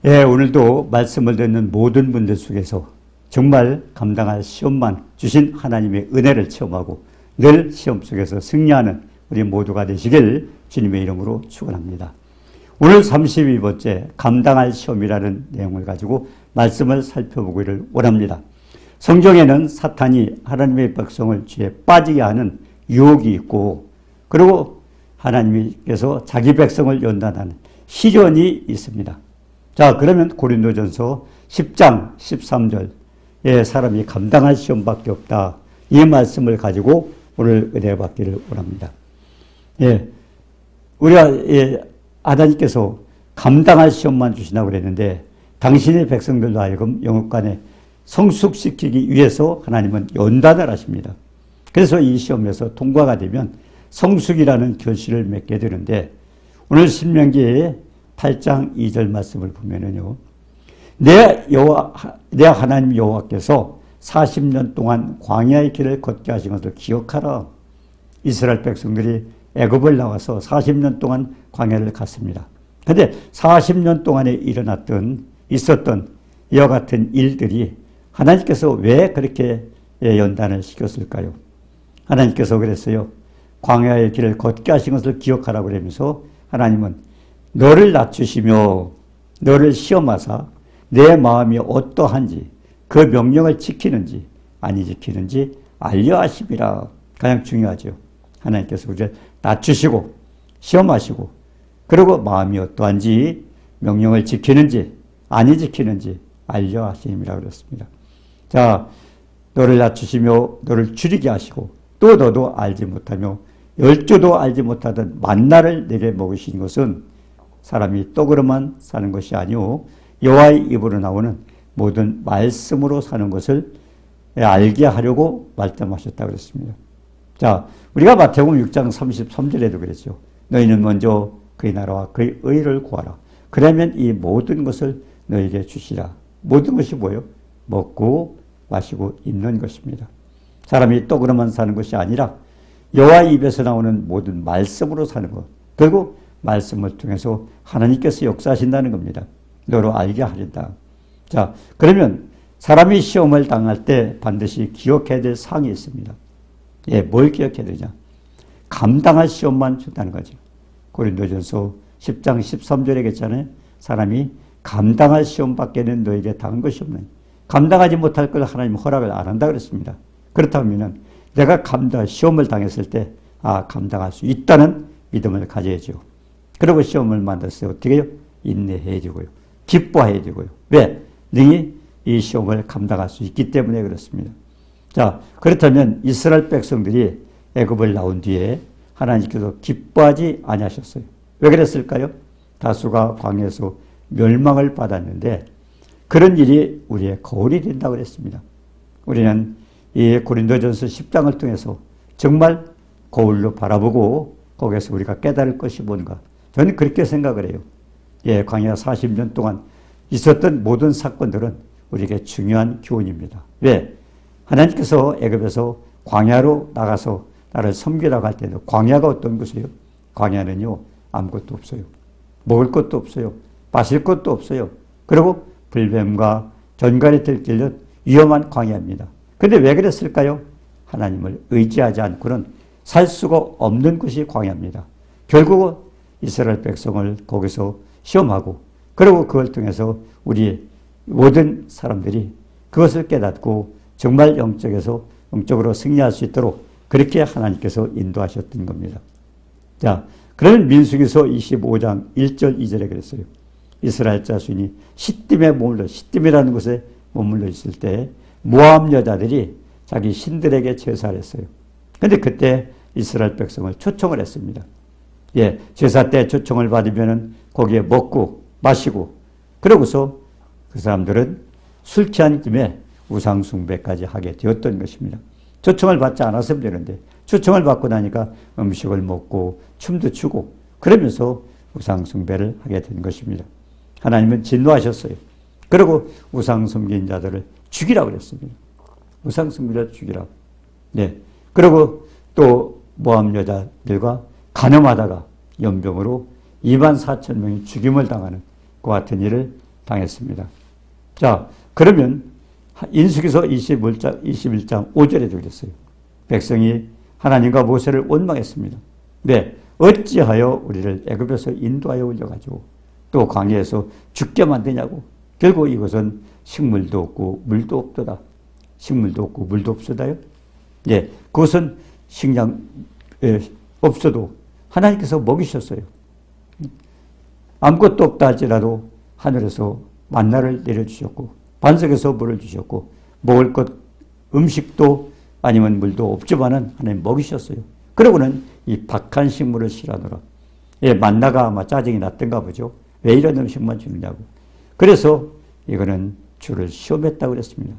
예, 오늘도 말씀을 듣는 모든 분들 속에서 정말 감당할 시험만 주신 하나님의 은혜를 체험하고 늘 시험 속에서 승리하는 우리 모두가 되시길 주님의 이름으로 축원합니다. 오늘 32번째 감당할 시험이라는 내용을 가지고 말씀을 살펴보기를 원합니다. 성경에는 사탄이 하나님의 백성을 죄에 빠지게 하는 유혹이 있고, 그리고 하나님께서 자기 백성을 연단하는 시련이 있습니다. 자, 그러면 고린도전서 10장 13절에 사람이 감당할 시험밖에 없다, 이 말씀을 가지고 오늘 은혜 받기를 원합니다. 예, 우리가 하나님께서 감당할 시험만 주시라고 그랬는데, 당신의 백성들도 하여금 영육간에 성숙시키기 위해서 하나님은 연단을 하십니다. 그래서 이 시험에서 통과가 되면 성숙이라는 결실을 맺게 되는데, 오늘 신명기의 8장 2절 말씀을 보면은요, 내 하나님 여호와께서 40년 동안 광야의 길을 걷게 하신 것을 기억하라. 이스라엘 백성들이 애굽을 나와서 40년 동안 광야를 갔습니다. 그런데 40년 동안에 있었던 이와 같은 일들이 하나님께서 왜 그렇게 연단을 시켰을까요? 하나님께서 그랬어요. 광야의 길을 걷게 하신 것을 기억하라고 그러면서 하나님은 너를 낮추시며 너를 시험하사 내 마음이 어떠한지 그 명령을 지키는지 아니 지키는지 알려 하심이라. 가장 중요하죠. 하나님께서 우리를 낮추시고 시험하시고, 그리고 마음이 어떠한지 명령을 지키는지 아니 지키는지 알려 하심이라 그랬습니다. 자, 너를 낮추시며 너를 줄이게 하시고 또 너도 알지 못하며 열조도 알지 못하던 만나를 내게 먹으신 것은 사람이 떡으로만 사는 것이 아니오 여호와의 입으로 나오는 모든 말씀으로 사는 것을 알게 하려고 말씀하셨다고 그랬습니다. 자, 우리가 마태복음 6장 33절에도 그랬죠. 너희는 먼저 그의 나라와 그의 의를 구하라. 그러면 이 모든 것을 너희에게 주시라. 모든 것이 뭐예요? 먹고 마시고 입는 것입니다. 사람이 떡으로만 사는 것이 아니라 여호와의 입에서 나오는 모든 말씀으로 사는 것, 그리고 말씀을 통해서 하나님께서 역사하신다는 겁니다. 너로 알게 하린다. 자, 그러면 사람이 시험을 당할 때 반드시 기억해야 될 사항이 있습니다. 예, 뭘 기억해야 되냐? 감당할 시험만 준다는 거죠. 고린도전서 10장 13절에 했잖아요. 사람이 감당할 시험밖에는 너에게 당한 것이 없나니 감당하지 못할 걸 하나님 허락을 안 한다 그랬습니다. 그렇다면 내가 시험을 당했을 때 감당할 수 있다는 믿음을 가져야죠. 그리고 시험을 만났을 때 어떻게 해요? 인내해야 되고요. 기뻐해야 되고요. 왜? 능히 이 시험을 감당할 수 있기 때문에 그렇습니다. 자, 그렇다면 이스라엘 백성들이 애굽을 나온 뒤에 하나님께서 기뻐하지 아니하셨어요. 왜 그랬을까요? 다수가 광야에서 멸망을 받았는데 그런 일이 우리의 거울이 된다고 그랬습니다. 우리는 이 고린도전서 10장을 통해서 정말 거울로 바라보고 거기에서 우리가 깨달을 것이 뭔가, 저는 그렇게 생각을 해요. 예, 광야 40년 동안 있었던 모든 사건들은 우리에게 중요한 교훈입니다. 왜? 하나님께서 애굽에서 광야로 나가서 나를 섬기라고 할 때는 광야가 어떤 곳이에요? 광야는요, 아무것도 없어요. 먹을 것도 없어요. 마실 것도 없어요. 그리고 불뱀과 전갈이 들끓는 위험한 광야입니다. 근데 왜 그랬을까요? 하나님을 의지하지 않고는 살 수가 없는 곳이 광야입니다. 결국은 이스라엘 백성을 거기서 시험하고, 그리고 그걸 통해서 우리 모든 사람들이 그것을 깨닫고 정말 영적으로 승리할 수 있도록 그렇게 하나님께서 인도하셨던 겁니다. 자, 그러면 민수기서 25장 1절 2절에 그랬어요. 이스라엘 자손이 시딤이라는 곳에 머물러 있을 때 모압 여자들이 자기 신들에게 제사를 했어요. 그런데 그때 이스라엘 백성을 초청을 했습니다. 예, 제사 때 초청을 받으면은 거기에 먹고 마시고, 그러고서 그 사람들은 술 취한 김에 우상숭배까지 하게 되었던 것입니다. 초청을 받지 않았으면 되는데 초청을 받고 나니까 음식을 먹고 춤도 추고 그러면서 우상숭배를 하게 된 것입니다. 하나님은 진노하셨어요. 그리고 우상숭배인 자들을 죽이라고 그랬습니다. 우상숭배를 죽이라. 네. 그리고 또 모압 여자들과 간음하다가 연병으로 24,000명이 죽임을 당하는 그 같은 일을 당했습니다. 자, 그러면 인수기서 21장 5절에도 그랬어요. 백성이 하나님과 모세를 원망했습니다. 네, 어찌하여 우리를 애굽에서 인도하여 올려가지고 또 광야에서 죽게 만드냐고. 결국 이것은 식물도 없고 물도 없도다. 식물도 없고 물도 없어다요. 예, 그것은 식량 없어도 하나님께서 먹이셨어요. 아무것도 없다 할지라도 하늘에서 만나를 내려주셨고 반석에서 물을 주셨고 먹을 것 음식도 아니면 물도 없지만은 하나님 먹이셨어요. 그러고는 이 박한 식물을 싫어하노라. 예, 만나가 아마 짜증이 났던가 보죠. 왜 이런 음식만 주느냐고. 그래서 이거는 주를 시험했다고 그랬습니다.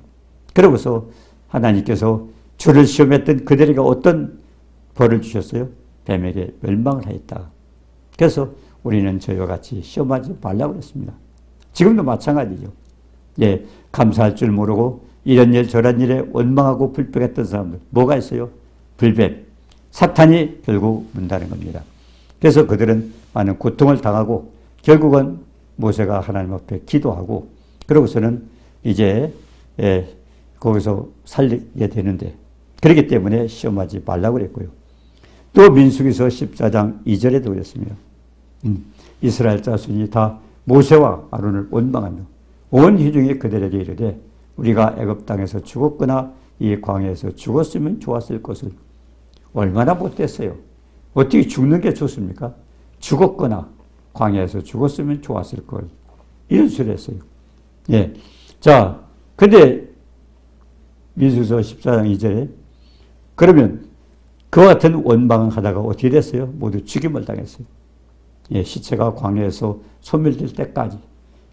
그러고서 하나님께서 주를 시험했던 그들에게 어떤 벌을 주셨어요? 뱀에게 멸망을 하였다. 그래서 우리는 저희와 같이 시험하지 말라고 그랬습니다. 지금도 마찬가지죠. 예, 감사할 줄 모르고 이런 일 저런 일에 원망하고 불평했던 사람들 뭐가 있어요? 불뱀, 사탄이 결국 문다는 겁니다. 그래서 그들은 많은 고통을 당하고 결국은 모세가 하나님 앞에 기도하고 그러고서는 이제 거기서 살리게 되는데 그렇기 때문에 시험하지 말라고 그랬고요. 또 민수기서 14장 2절에도 그랬습니다. 이스라엘 자손이 다 모세와 아론을 원망하며 온 회중이 그들에게 이르되 우리가 애굽 땅에서 죽었거나 이 광야에서 죽었으면 좋았을 것을 얼마나 못됐어요. 어떻게 죽는 게 좋습니까? 죽었거나 광야에서 죽었으면 좋았을 걸. 이런 소리를 했어요. 예. 자, 근데 민수기서 14장 2절에 그러면 그와 같은 원망을 하다가 어떻게 됐어요? 모두 죽임을 당했어요. 예, 시체가 광야에서 소멸될 때까지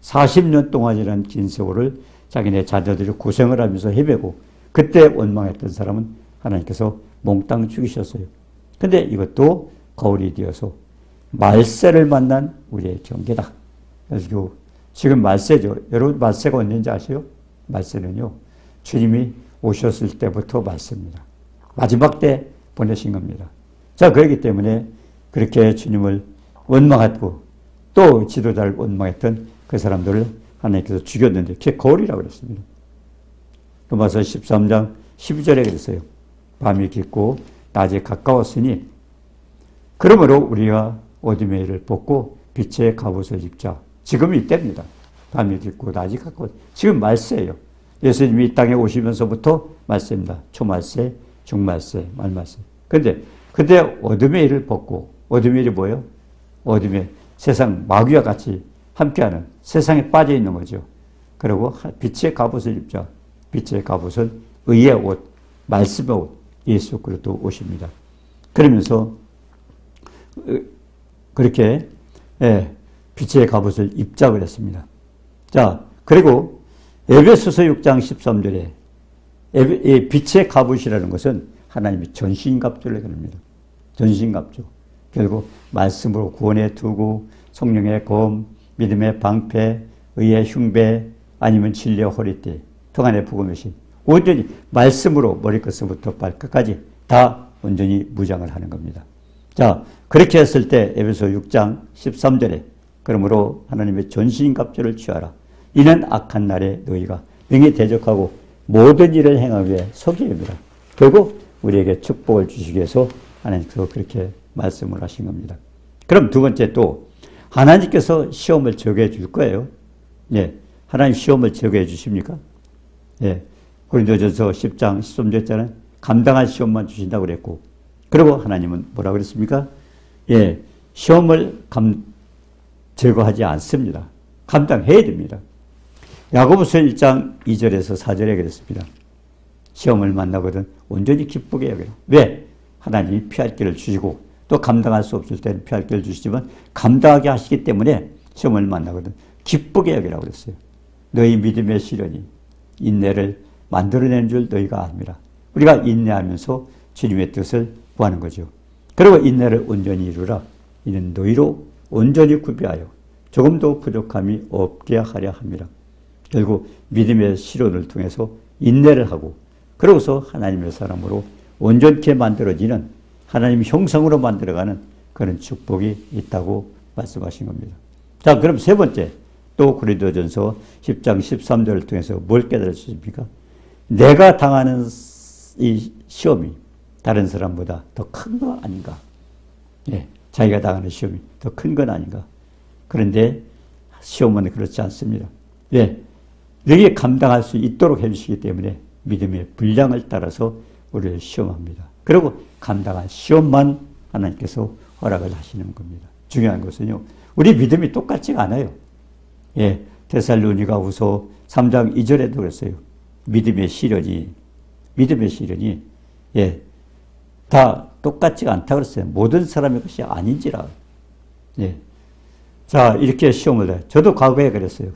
40년 동안이라는 긴 세월을 자기네 자녀들이 고생을 하면서 헤매고 그때 원망했던 사람은 하나님께서 몽땅 죽이셨어요. 근데 이것도 거울이 되어서 말세를 만난 우리의 경계다. 그래서 지금 말세죠. 여러분 말세가 언제인지 아세요? 말세는요. 주님이 오셨을 때부터 말세입니다. 마지막 때 보내신 겁니다. 자, 그렇기 때문에 그렇게 주님을 원망했고 또 지도자를 원망했던 그 사람들을 하나님께서 죽였는데 그게 거울이라고 그랬습니다. 로마서 13장 12절에 그랬어요. 밤이 깊고 낮이 가까웠으니 그러므로 우리가 어둠의 일을 벗고 빛의 갑옷을 입자. 지금 이때입니다. 밤이 깊고 낮이 가까워. 지금 말세예요. 예수님이 이 땅에 오시면서부터 말세입니다. 초말세, 중말세, 말말세. 근데 어둠의 일을 벗고 어둠의 일이 뭐예요? 어둠의 세상 마귀와 같이 함께하는 세상에 빠져 있는 거죠. 그리고 빛의 갑옷을 입자. 빛의 갑옷은 의의 옷, 말씀의 옷, 예수 그리스도 옷입니다. 그러면서 그렇게 빛의 갑옷을 입자 그랬습니다. 자, 그리고 에베소서 6장 13절에 빛의 갑옷이라는 것은 하나님의 전신갑주를 그럽니다. 전신갑주. 결국 말씀으로 구원해 두고 성령의 검, 믿음의 방패, 의의 흉배, 아니면 진리의 허리띠, 평안의 복음의 신. 온전히 말씀으로 머리끝부터 발끝까지 다 온전히 무장을 하는 겁니다. 자, 그렇게 했을 때 에베소 6장 13절에 그러므로 하나님의 전신갑주를 취하라. 이는 악한 날에 너희가 능히 대적하고 모든 일을 행하기 위해 서기에 입니다. 결국 우리에게 축복을 주시기 위해서 하나님께서 그렇게 말씀을 하신 겁니다. 그럼 두 번째 또 하나님께서 시험을 적용해 줄 거예요. 예, 하나님 시험을 적용해 주십니까? 예, 고린도전서 10장 13절에는 감당할 시험만 주신다고 그랬고 그리고 하나님은 뭐라고 그랬습니까? 예, 시험을 제거하지 않습니다. 감당해야 됩니다. 야고보서 1장 2절에서 4절에 그랬습니다. 시험을 만나거든 온전히 기쁘게 여겨라. 왜? 하나님이 피할 길을 주시고 또 감당할 수 없을 때는 피할 길을 주시지만 감당하게 하시기 때문에 시험을 만나거든 기쁘게 여기라고 그랬어요. 너희 믿음의 시련이 인내를 만들어내는 줄 너희가 압니다. 우리가 인내하면서 주님의 뜻을 구하는 거죠. 그리고 인내를 온전히 이루라. 이는 너희로 온전히 구비하여 조금도 부족함이 없게 하려 합니다. 결국 믿음의 시련을 통해서 인내를 하고 그러고서 하나님의 사람으로 온전케 만들어지는 하나님 형상으로 만들어가는 그런 축복이 있다고 말씀하신 겁니다. 자, 그럼 세 번째 또 고린도전서 10장 13절을 통해서 뭘 깨달으십니까? 내가 당하는 이 시험이 다른 사람보다 더 큰 거 아닌가? 예, 자기가 당하는 시험이 더 큰 건 아닌가? 그런데 시험은 그렇지 않습니다. 왜? 너희에 감당할 수 있도록 해주시기 때문에 믿음의 분량을 따라서 우리를 시험합니다. 그리고 감당할 시험만 하나님께서 허락을 하시는 겁니다. 중요한 것은요, 우리 믿음이 똑같지가 않아요. 예, 데살로니가후서 3장 2절에도 그랬어요. 믿음의 시련이 예, 다 똑같지가 않다고 그랬어요. 모든 사람의 것이 아닌지라. 예. 자, 이렇게 시험을 해. 저도 과거에 그랬어요.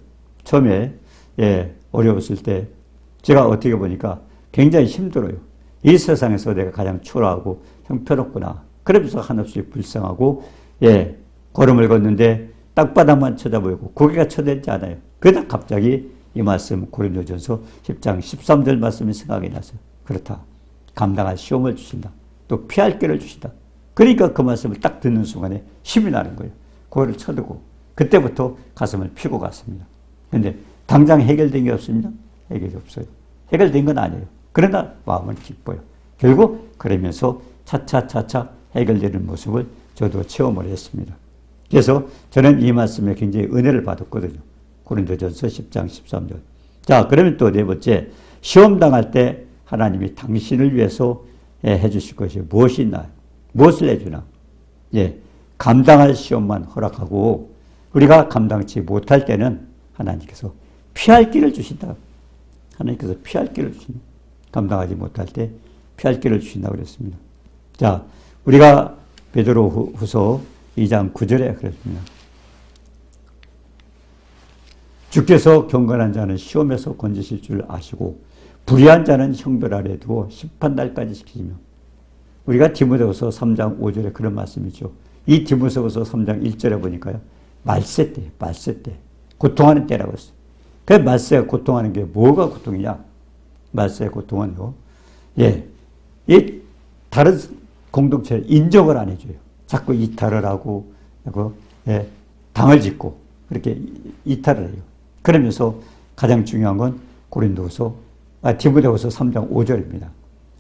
처음에, 예, 어려웠을 때, 제가 어떻게 보니까 굉장히 힘들어요. 이 세상에서 내가 가장 초라하고 형편없구나. 그러면서 한없이 불쌍하고, 예, 걸음을 걷는데 땅바닥만 쳐다보이고 고개가 쳐다보지 않아요. 그러다 갑자기 이 말씀 고린도전서 10장 13절 말씀이 생각이 나서 그렇다. 감당할 시험을 주신다. 또 피할 길을 주신다. 그러니까 그 말씀을 딱 듣는 순간에 힘이 나는 거예요. 고개를 쳐들고 그때부터 가슴을 피고 갔습니다. 그런데 당장 해결된 게 없습니다. 해결이 없어요. 해결된 건 아니에요. 그러나 마음은 기뻐요. 결국 그러면서 차차차차 해결되는 모습을 저도 체험을 했습니다. 그래서 저는 이 말씀에 굉장히 은혜를 받았거든요. 고린도전서 10장 13절. 자, 그러면 또 네 번째, 시험 당할 때 하나님이 당신을 위해서 해주실 것이 무엇이 있나? 무엇을 해주나? 예, 감당할 시험만 허락하고 우리가 감당치 못할 때는 하나님께서 피할 길을 주신다. 하나님께서 피할 길을 주신다. 감당하지 못할 때 피할 길을 주신다고 그랬습니다. 자, 우리가 베드로후서 2장 9절에 그랬습니다. 주께서 경건한 자는 시험에서 건지실 줄 아시고 불의한 자는 형벌 아래 두어 심판날까지 지키시며, 우리가 디모데후서 3장 5절에 그런 말씀이죠. 이 디모데후서 3장 1절에 보니까요. 말세 때 고통하는 때라고 했어요. 그 말세가 고통하는 게 뭐가 고통이냐? 말세의 고통은요. 예, 이 다른 공동체를 인정을 안 해줘요. 자꾸 이탈을 하고, 예, 당을 짓고 그렇게 이탈을 해요. 그러면서 가장 중요한 건 디모데후서 3장 5절입니다.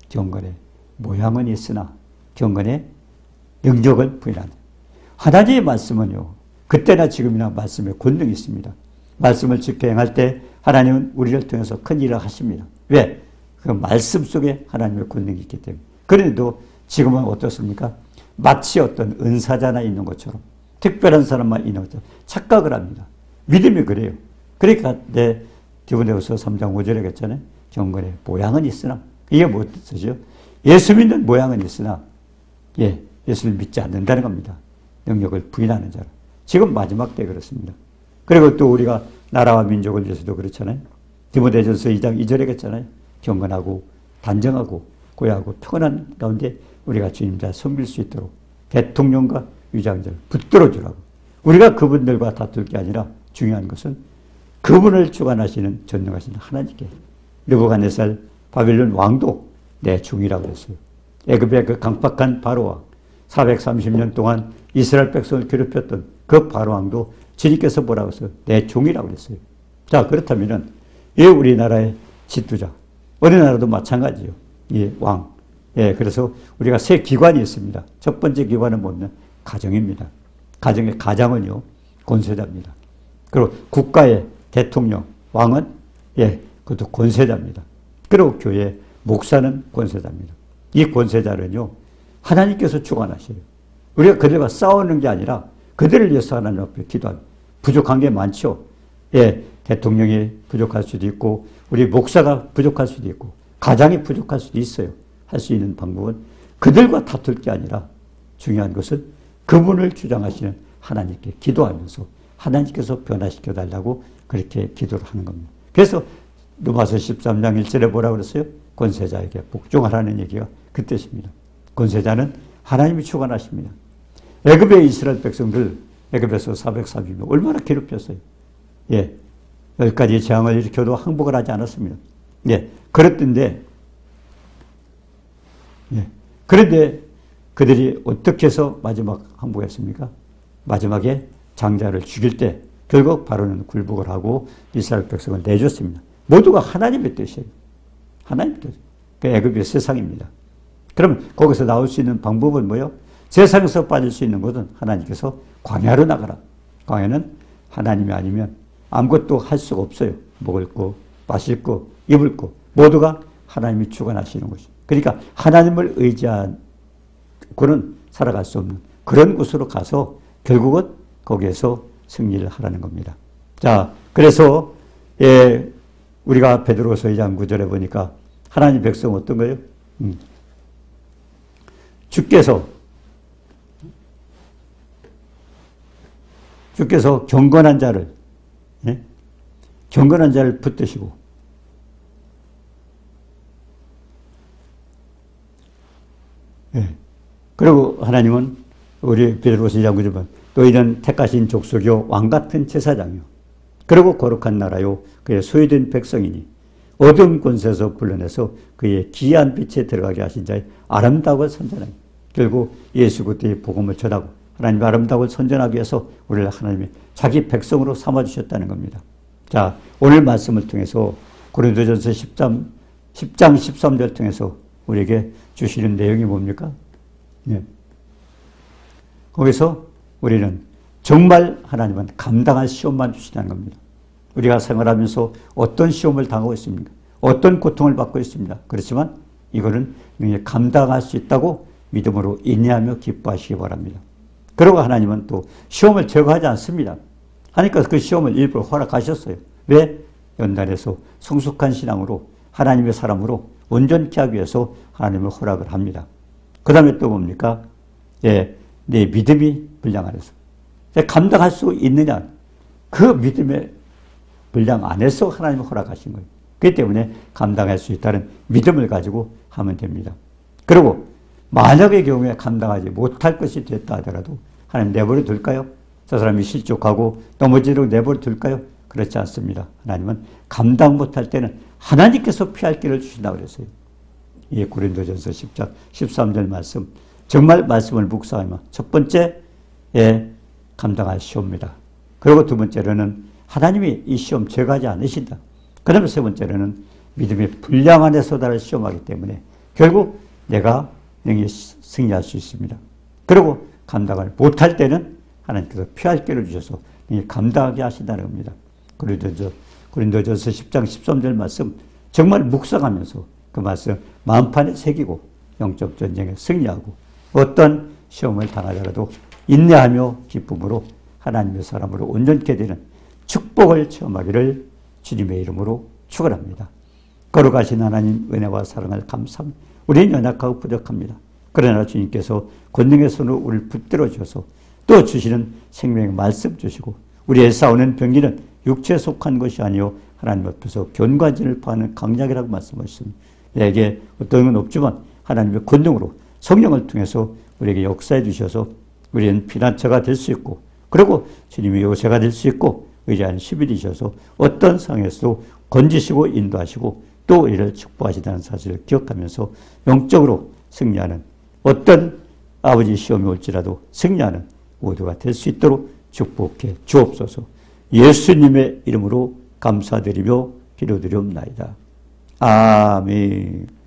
경건의 모양은 있으나 경건의 능력을 부인한다. 하나님의 말씀은요, 그때나 지금이나 말씀에 권능이 있습니다. 말씀을 지켜 행할 때 하나님은 우리를 통해서 큰 일을 하십니다. 왜? 그 말씀 속에 하나님의 권능이 있기 때문에. 그런데도 지금은 어떻습니까? 마치 어떤 은사자 하나 있는 것처럼, 특별한 사람만 있는 것처럼 착각을 합니다. 믿음이 그래요. 그러니까 디모데후서 3장 5절에 했잖아요. 경건의 모양은 있으나, 이게 무슨 뜻이죠? 예수 믿는 모양은 있으나, 예, 예수를 믿지 않는다는 겁니다. 능력을 부인하는 자라. 지금 마지막 때 그렇습니다. 그리고 또 우리가 나라와 민족을 위해서도 그렇잖아요. 디모데전서 2장 2절에 했잖아요. 경건하고 단정하고 고야하고 평안한 가운데 우리가 주님 잘 섬길 수 있도록 대통령과 위장자를 붙들어 주라고. 우리가 그분들과 다툴 게 아니라 중요한 것은 그분을 주관하시는 전능하신 하나님께. 느부갓네살 바빌론 왕도 내 종이라고 했어요. 애굽의 그 강팍한 바로왕, 430년 동안 이스라엘 백성을 괴롭혔던 그 바로왕도 주님께서 뭐라고 했어요? 내 종이라고 했어요. 자, 그렇다면은 이 우리나라의 지도자, 어느 나라도 마찬가지요. 예, 왕. 예, 그래서 우리가 세 기관이 있습니다. 첫 번째 기관은 뭐냐? 가정입니다. 가장은요, 권세자입니다. 그리고 국가의 대통령, 왕은, 예, 그것도 권세자입니다. 그리고 교회, 목사는 권세자입니다. 이 권세자는요, 하나님께서 주관하셔요. 우리가 그들과 싸우는 게 아니라 그들을 위해서 하나님 앞에 기도합니다. 부족한 게 많죠. 예, 대통령이 부족할 수도 있고, 우리 목사가 부족할 수도 있고, 가장이 부족할 수도 있어요. 할 수 있는 방법은 그들과 다툴 게 아니라 중요한 것은 그분을 주장하시는 하나님께 기도하면서 하나님께서 변화시켜 달라고 그렇게 기도를 하는 겁니다. 그래서 로마서 13장 1절에 뭐라고 그랬어요? 권세자에게 복종하라는 얘기가 그 뜻입니다. 권세자는 하나님이 주관하십니다. 애굽의 이스라엘 백성들, 애굽에서 430년 얼마나 괴롭혔어요. 예, 10가지 재앙을 일으켜도 항복을 하지 않았습니다. 예, 그랬던데, 예, 그런데 그들이 어떻게 해서 마지막 항복했습니까? 마지막에 장자를 죽일 때 결국 바로는 굴복을 하고 이스라엘 백성을 내줬습니다. 모두가 하나님의 뜻이에요. 하나님의 뜻. 그 애굽의 세상입니다. 그럼 거기서 나올 수 있는 방법은 뭐요? 세상에서 빠질 수 있는 것은 하나님께서 광야로 나가라. 광야는 하나님이 아니면 아무것도 할 수가 없어요. 먹을 거, 마실 거, 입을 거 모두가 하나님이 주관하시는 것이죠. 그러니까 하나님을 의지하고는 살아갈 수 없는 그런 곳으로 가서 결국은 거기에서 승리를 하라는 겁니다. 자, 그래서 우리가 베드로서 2장 9절에 보니까 하나님 백성 어떤 거예요? 주께서 경건한 자를 붙드시고 그리고 하나님은 우리 베드로서 2장 9절은 너희는 택하신 족속이요 왕같은 제사장이요 그리고 거룩한 나라요 그의 소유된 백성이니 어두운 권세에서 불러내서 그의 기이한 빛에 들어가게 하신 자의 아름다운 선전하니 결국 예수 그리스도의 복음을 전하고 하나님의 아름다운 선전하기 위해서 우리를 하나님이 자기 백성으로 삼아주셨다는 겁니다. 자, 오늘 말씀을 통해서 고린도전서 10장 13절 통해서 우리에게 주시는 내용이 뭡니까? 거기서 우리는 정말 하나님은 감당할 시험만 주시다는 겁니다. 우리가 생활하면서 어떤 시험을 당하고 있습니까? 어떤 고통을 받고 있습니다. 그렇지만 이거는 감당할 수 있다고 믿음으로 인내하며 기뻐하시기 바랍니다. 그리고 하나님은 또 시험을 제거하지 않습니다. 하니까 그 시험을 일부러 허락하셨어요. 왜? 연단에서 성숙한 신앙으로 하나님의 사람으로 온전케 하기 위해서 하나님을 허락을 합니다. 그 다음에 또 뭡니까? 내 믿음이 분량 안에서 감당할 수 있느냐? 그 믿음의 분량 안에서 하나님을 허락하신 거예요. 그렇기 때문에 감당할 수 있다는 믿음을 가지고 하면 됩니다. 그리고 만약의 경우에 감당하지 못할 것이 됐다 하더라도 하나님 내버려 둘까요? 저 사람이 실족하고 넘어지도록 내버려 둘까요? 그렇지 않습니다. 하나님은 감당 못할 때는 하나님께서 피할 길을 주신다고 그랬어요. 이 고린도전서 10장 13절 말씀 정말 말씀을 묵상하면 첫 번째 감당할 시험입니다. 그리고 두 번째로는 하나님이 이 시험 제거하지 않으신다. 그 다음에 세 번째로는 믿음의 분량 안에서 나를 시험하기 때문에 결국 내가 능히 승리할 수 있습니다. 그리고 감당을 못할 때는 하나님께서 피할 길을 주셔서 능히 감당하게 하신다는 겁니다. 고린도전서 10장 13절 말씀 정말 묵상하면서 그 말씀 마음판에 새기고 영적 전쟁에 승리하고 어떤 시험을 당하더라도 인내하며 기쁨으로 하나님의 사람으로 온전케 되는 축복을 체험하기를 주님의 이름으로 축원합니다. 거룩하신 하나님 은혜와 사랑을 감사합니다. 우리는 연약하고 부족합니다. 그러나 주님께서 권능의 손으로 우리를 붙들어 주셔서 또 주시는 생명의 말씀 주시고 우리의 싸우는 병기는 육체에 속한 것이 아니요 하나님 앞에서 견과진을 파는 강약이라고 말씀하셨습니다. 내게 어떤 건 없지만 하나님의 권능으로 성령을 통해서 우리에게 역사해 주셔서 우리는 피난처가 될 수 있고 그리고 주님의 요새가 될 수 있고 의지하는 시비 되셔서 어떤 상황에서도 건지시고 인도하시고 또 우리를 축복하시다는 사실을 기억하면서 영적으로 승리하는 어떤 아버지 시험이 올지라도 승리하는 모두가 될 수 있도록 축복해 주옵소서. 예수님의 이름으로 감사드리며 기도드리옵나이다. 아멘.